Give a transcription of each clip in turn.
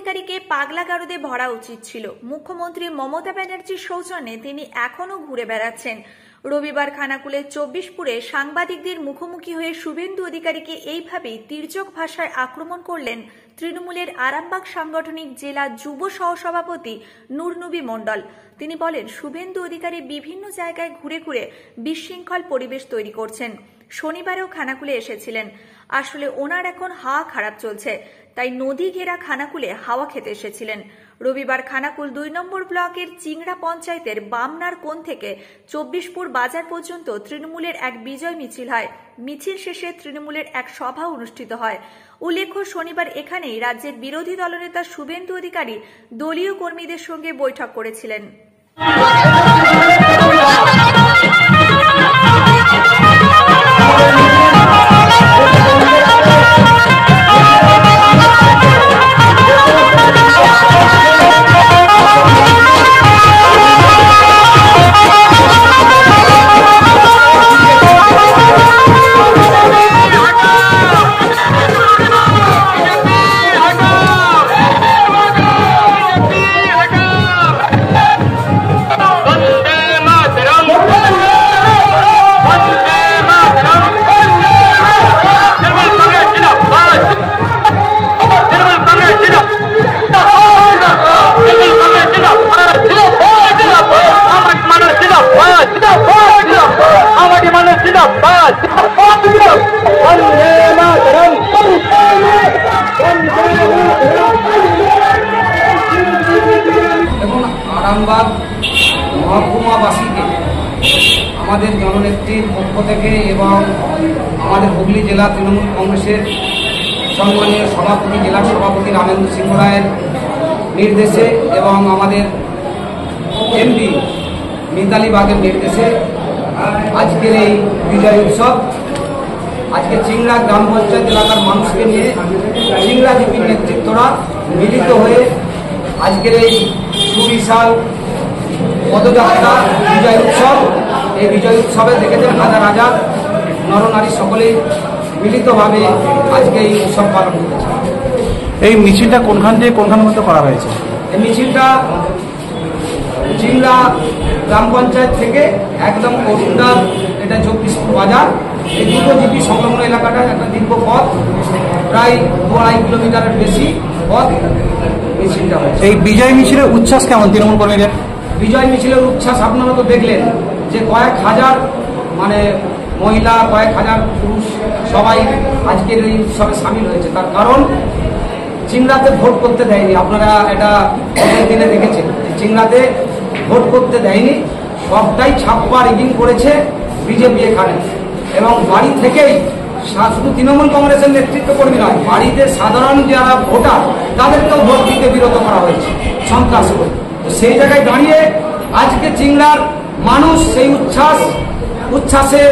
অধিকারীকে পাগলা গারদে ভরা উচিত ছিল। মুখ্যমন্ত্রী মমতা ব্যানার্জির সৌজন্যে তিনি এখনো ঘুরে বেড়াচ্ছেন। রবিবার খানাকুলের 24পুরে সাংবাদিকদের মুখোমুখি হয়ে শুভেন্দু অধিকারীকে এইভাবেই তির্যক ভাষায় আক্রমণ করলেন তৃণমূলের আরামবাগ সাংগঠনিক জেলা যুব সহসভাপতি নুরনবী মণ্ডল। তিনি বলেন, শুভেন্দু অধিকারী বিভিন্ন জায়গায় ঘুরে ঘুরে বিশৃঙ্খল পরিবেশ তৈরি করছেন। শনিবারেও খানাকুলে এসেছিলেন। আসলে ওনার এখন হাওয়া খারাপ চলছে, তাই নদী ঘেরা খানাকুলে হাওয়া খেতে এসেছিলেন। রবিবার খানাকুল 2 নম্বর ব্লকের চিংড়া পঞ্চায়েতের বামনার কোণ থেকে 24পুর বাজার পর্যন্ত তৃণমূলের এক বিজয় মিছিল হয়। মিছিল শেষে তৃণমূলের এক সভা অনুষ্ঠিত হয়। উল্লেখ্য, শনিবার এখানেই রাজ্যের বিরোধী দলনেতা শুভেন্দু অধিকারী দলীয় কর্মীদের সঙ্গে বৈঠক করেছিলেন। আরামবাগ মহকুমাবাসীকে আমাদের জননেত্রীর পক্ষ থেকে এবং আমাদের হুগলি জেলা তৃণমূল কংগ্রেসের সম্মানীয় সভাপতি জেলা সভাপতি রামেন্দ্র সিংহ রায়ের নির্দেশে এবং আমাদের এমপি মিতালি বাগের নির্দেশে আজকের এই বিজয় উৎসব আজকে চিংড়া গ্রাম পঞ্চায়েত এলাকার মানুষকে নিয়ে চিংড়া জিপির নেতৃত্বরা মিলিত হয়ে আজকের এই সুবিশাল পদযাত্রা বিজয় উৎসব, এই বিজয় উৎসবে দেখেছেন হাজার হাজার নরনারী সকলেই মিলিতভাবে আজকে এই উৎসব পালন করেছে। এই মিছিলটা কোনখান থেকে কোনখান মধ্যে করা হয়েছে? এই মিছিলটা চিংড়া গ্রাম পঞ্চায়েত থেকে একদম অরুণদার, এটা 24পুর বাজার, এই দুটো জিপি সংলগ্ন এলাকাটা একটা দীর্ঘ পথ, প্রায় 2.5 কিলোমিটারের বেশি পথ মিছিলটা হয়েছে। এই বিজয় মিছিলের উচ্ছ্বাস কেমন তৃণমূল কর্মীদের? বিজয় মিছিলের উচ্ছ্বাস আপনারা তো দেখলেন যে কয়েক হাজার মহিলা, কয়েক হাজার পুরুষ সবাই আজকের এই উৎসবে সামিল হয়েছে। তার কারণ চিংড়াতে ভোট করতে দেয়নি। আপনারা এটা আগের দিনে দেখেছেন, চিংড়াতে ভোট করতে দেয়নি, সবটাই ছাপ্পা রিগিং করেছে বিজেপি এখানে। এবং বাড়ি থেকেই শুধু তৃণমূল কংগ্রেসের নেতৃত্ব কর্মী নয়, বাড়িতে সাধারণ যারা ভোটার তাদেরকেও ভোট দিতে বিরত করা হয়েছে সন্ত্রাস করে। সেই জায়গায় দাঁড়িয়ে আজকে চিংড়ার মানুষ সেই উচ্ছ্বাসে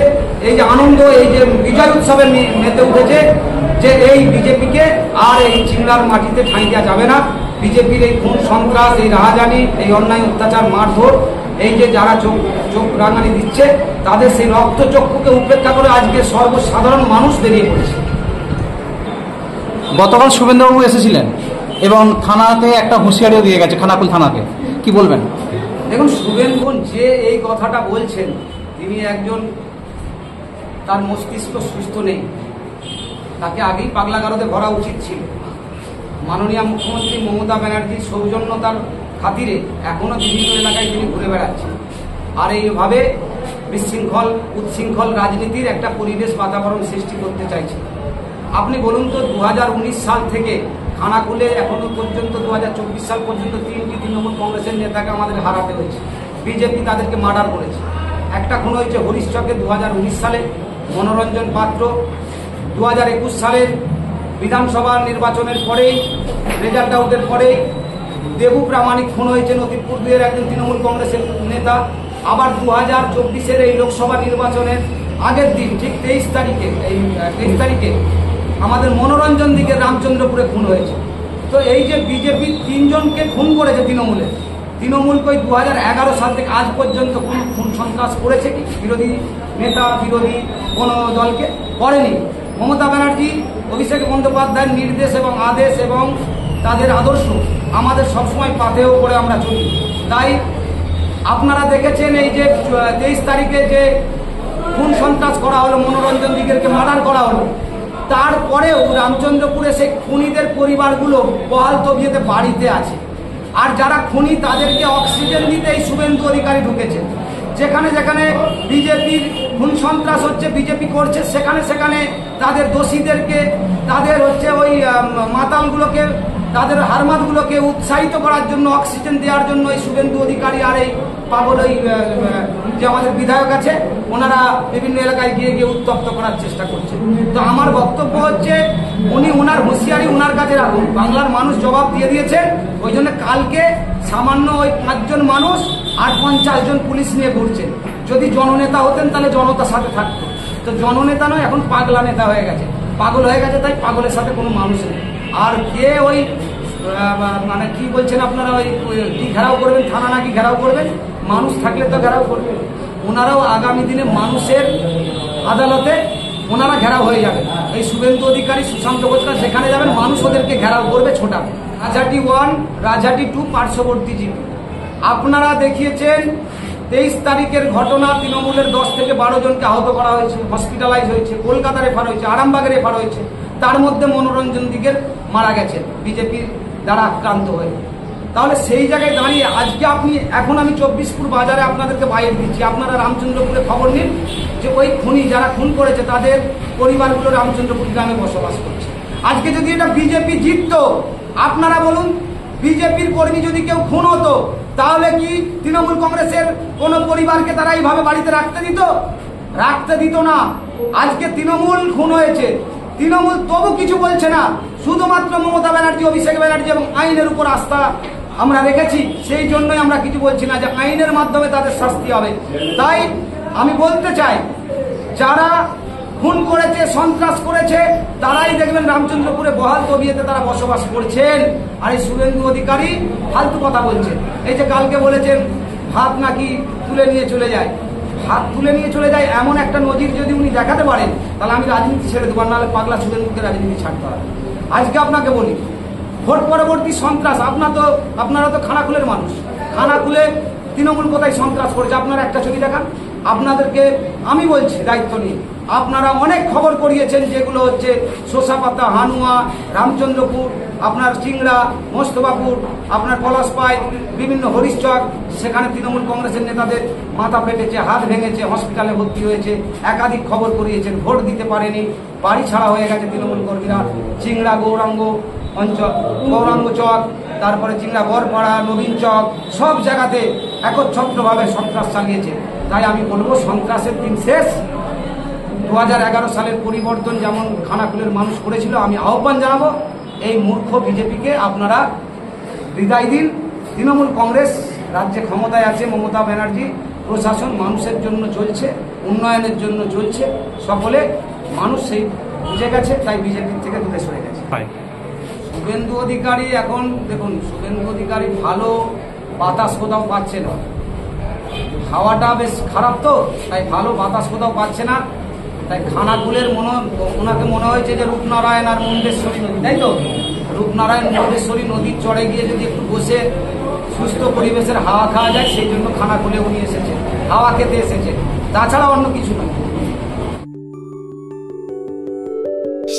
এই যে আনন্দ, এই যে বিজয় উৎসবে মেতে উঠেছে যে এই বিজেপিকে আর এই চিংড়ার মাটিতে ঠাঁই দেওয়া যাবে না। বিজেপির এই খুন সন্ত্রাস, এই রাহাজানি, এই অন্যায় অত্যাচার, মারধর, এই যে যারা চোখ রাঙানি দিচ্ছে তাদের সেই রক্তচক্ষুকে উপেক্ষা করে আজকে সর্বসাধারণ মানুষ বেরিয়ে পড়েছে। গতকাল শুভেন্দুবাবু এসেছিলেন এবং থানাতে একটা হুঁশিয়ারিও দিয়ে গেছে, খানাকুল থানাকে, কি বলবেন? দেখুন, শুভেন্দু যে এই কথাটা বলছেন তিনি একজন, তার মস্তিষ্ক সুস্থ নেই, তাকে আগেই পাগলা গারদে ভরা উচিত ছিল। মাননীয় মুখ্যমন্ত্রী মমতা ব্যানার্জির সৌজন্যতার খাতিরে এখনো বিভিন্ন এলাকায় তিনি ঘুরে বেড়াচ্ছেন আর এইভাবে উচ্ছৃঙ্খল রাজনীতির একটা পরিবেশ বাতাবরণ সৃষ্টি করতে চাইছে। আপনি বলুন তো, 2019 সাল থেকে খানাকুলে এখনো পর্যন্ত 2024 সাল পর্যন্ত 3টি তৃণমূল কংগ্রেসের নেতাকে আমাদের হারাতে হয়েছে। বিজেপি তাদেরকে মার্ডার করেছে। একটা খুন হয়েছে হরিশচকে 2019 সালে, মনোরঞ্জন পাত্র 2021 সালের বিধানসভা নির্বাচনের পরেই, রেজাল্ট আউটের পরেই দেবু প্রামাণিক খুন হয়েছে নদীপুর 2-এর একজন তৃণমূল কংগ্রেসের নেতা। আবার 2024-এর এই লোকসভা নির্বাচনের আগের দিন ঠিক 23 তারিখে আমাদের মনোরঞ্জন দিকে রামচন্দ্রপুরে খুন হয়েছে। তো এই যে বিজেপি 3 জনকে খুন করেছে তৃণমূল কই 2011 সাল থেকে আজ পর্যন্ত খুন সন্ত্রাস করেছে কি বিরোধী নেতা, বিরোধী কোনো দলকে? করেনি। মমতা ব্যানার্জি, অভিষেক বন্দ্যোপাধ্যায়ের নির্দেশ এবং আদেশ এবং তাদের আদর্শ আমাদের সবসময় পাথেও করে আমরা চলি। তাই আপনারা দেখেছেন এই যে 23 তারিখে যে খুন সন্ত্রাস করা হলো, মনোরঞ্জন দিগেরকে মার্ডার করা হলো, তারপরেও রামচন্দ্রপুরে সেই খুনিদের পরিবারগুলো বহাল তবিয়তে বাড়িতে আছে। আর যারা খুনি তাদেরকে অক্সিজেন দিতে এই শুভেন্দু অধিকারী ঢুকেছে। যেখানে যেখানে বিজেপির খুন সন্ত্রাস হচ্ছে, বিজেপি করছে, সেখানে সেখানে তাদের দোষীদেরকে, তাদের ওই মাতালগুলোকে, তাদের হারমাতগুলোকে উৎসাহিত করার জন্য, অক্সিজেন দেওয়ার জন্য এই শুভেন্দু অধিকারী আর এই পাগল ওই যে আমাদের বিধায়ক আছে, ওনারা বিভিন্ন এলাকায় গিয়ে গিয়ে উত্তপ্ত করার চেষ্টা করছে। তো আমার বক্তব্য হচ্ছে ওনার হুঁশিয়ারি ওনার কাছে রাখুন। বাংলার মানুষ জবাব দিয়ে দিয়েছে। ওই জন্য কালকে সামান্য ওই 5 জন মানুষ আর 50 জন পুলিশ নিয়ে ঘুরছে। যদি জননেতা হতেন তাহলে জনতার সাথে থাকতো। তো জননেতা নয়, এখন পাগলা নেতা হয়ে গেছে, পাগল হয়ে গেছে। তাই পাগলের সাথে কোনো মানুষ নেই। আর কে ওই মানে কি বলছেন আপনারা, ওই কি ঘেরাও করবেন, থানা নাকি ঘেরাও করবেন? মানুষ থাকলে তো ঘেরাও করবে। ওনারাও আগামী দিনে মানুষের আদালতে ওনারা ঘেরাও হয়ে যাবে। এই শুভেন্দু অধিকারী, সুশান্ত ঘোষরা সেখানে যাবেন, মানুষ ওদেরকে ঘেরাও করবে, ছোটাবে। রাজাটি 1, রাজাটি 2 পার্শ্ববর্তী জিপি আপনারা দেখিয়েছেন। 23 তারিখের ঘটনা, তৃণমূলের 10 থেকে 12 জনকে আহত করা হয়েছে, হসপিটালাইজ হয়েছে, কলকাতার রেফার হয়েছে, আরামবাগের রেফার হয়েছে। তার মধ্যে মনোরঞ্জন দিগের মারা গেছেন বিজেপির দ্বারা আক্রান্ত হয়ে। তাহলে সেই জায়গায় দাঁড়িয়ে আজকে এখন আমি 24পুর বাজারে আপনাদেরকে বাইরে দিচ্ছি, আপনারা রামচন্দ্রপুরে খবর নিন যে ওই খুনি যারা খুন করেছে তাদের পরিবারগুলো রামচন্দ্রপুর গ্রামে বসবাস করছে। আজকে যদি এটা বিজেপি জিততো, আপনারা বলুন, বিজেপির কর্মী যদি কেউ খুন হতো, তাহলে কি তৃণমূল কংগ্রেসের কোন পরিবারকে তারা এইভাবে বাড়িতে রাখতে দিত না। আজকে তৃণমূল খুন হয়েছে, তৃণমূল তবু কিছু বলছে না। শুধুমাত্র মমতা ব্যানার্জি, অভিষেক ব্যানার্জি এবং আইনের উপর আস্থা আমরা রেখেছি, সেই জন্যই আমরা কিছু বলছি না যে আইনের মাধ্যমে তাদের শাস্তি হবে। তাই আমি বলতে চাই, যারা খুন করেছে, সন্ত্রাস করেছে, তারাই দেখবেন রামচন্দ্রপুরে বহাল তবিয়তে তারা বসবাস করছেন। আর এই শুভেন্দু অধিকারী ফালতু কথা বলছেন। এই যে কালকে বলেছেন হাত নাকি তুলে নিয়ে চলে যায়, হাত তুলে নিয়ে চলে যায়, এমন একটা নজির যদি উনি দেখাতে পারেন, তাহলে আমি রাজনীতি ছেড়ে দেবো, নাহলে পাগলা শুভেন্দুকে রাজনীতি ছাড়তে হবে। আজকে আপনাকে বলি, ভোট পরবর্তী সন্ত্রাস, আপনারা তো খানাকুলের মানুষ, খানাকুলে তৃণমূল কোথায় সন্ত্রাস করেছে আপনারা একটা ছবি দেখান। আপনাদেরকে আমি বলছি দায়িত্ব নিয়ে, আপনারা অনেক খবর করিয়েছেন, যেগুলো হচ্ছে শোষাপাতা, হানুয়া, রামচন্দ্রপুর, আপনার চিংড়া, মোস্তফাপুর, আপনার পলাশপাই, বিভিন্ন হরিশচক, সেখানে তৃণমূল কংগ্রেসের নেতাদের মাথা ফেটেছে, হাত ভেঙেছে, হসপিটালে ভর্তি হয়েছে, একাধিক খবর করিয়েছেন। ভোট দিতে পারেনি, বাড়ি ছাড়া হয়ে গেছে তৃণমূল কর্মীরা। চিংড়া গৌরাঙ্গ অঞ্চল, গৌরাঙ্গ চক, তারপরে চিংড়া বরপাড়া, নবীন চক, সব জায়গাতে একচ্ছত্রভাবে সন্ত্রাস চালিয়েছে। তাই আমি বলবো, সন্ত্রাসের দিন শেষ। 2011 সালের পরিবর্তন যেমন খানাকুলের মানুষ করেছিল, আমি আহ্বান জানাবো এই মূর্খ বিজেপিকে আপনারা বিদায় দিন। তৃণমূল কংগ্রেস রাজ্যে ক্ষমতায় আছে, মমতা ব্যানার্জি প্রশাসন মানুষের জন্য চলছে, উন্নয়নের জন্য চলছে, সকলে মানুষ সেই বুঝে গেছে, তাই বিজেপির থেকে দূরে সরে গেছে। শুভেন্দু অধিকারী এখন দেখুন, শুভেন্দু অধিকারী ভালো বাতাস কোথাও পাচ্ছে না, হাওয়াটা বেশ খারাপ, তো তাই ভালো বাতাস কোথাও পাচ্ছে না। তাই খানাকুলের ওনাকে মনে হয়েছে যে রূপনারায়ণ আর মুন্ডেশ্বরী নদী, তাই তো রূপনারায়ণ মুন্ডেশ্বরী নদীর চড়ে গিয়ে যদি একটু বসে সুস্থ পরিবেশের হাওয়া খাওয়া যায়, সেই জন্য খানাকুলে উনি এসেছে, হাওয়া খেতে এসেছে, তাছাড়া অন্য কিছু নয়।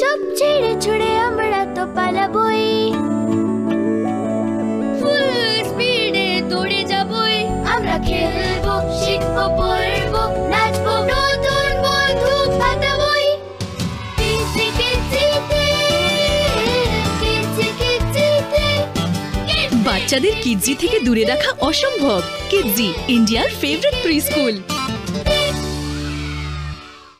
সব ছেড়ে ছুড়ে আমরা তো পালাবই, ফুল স্পিডে দৌড়ে যাবই, আমরা খেলবো, শিখবো, পড়বো, নাচবো, নতুন বন্ধু পাতাবই। বাচ্চাদের কিডজি থেকে দূরে রাখা অসম্ভব। কিডজি, ইন্ডিয়ার ফেভারিট প্রি স্কুল।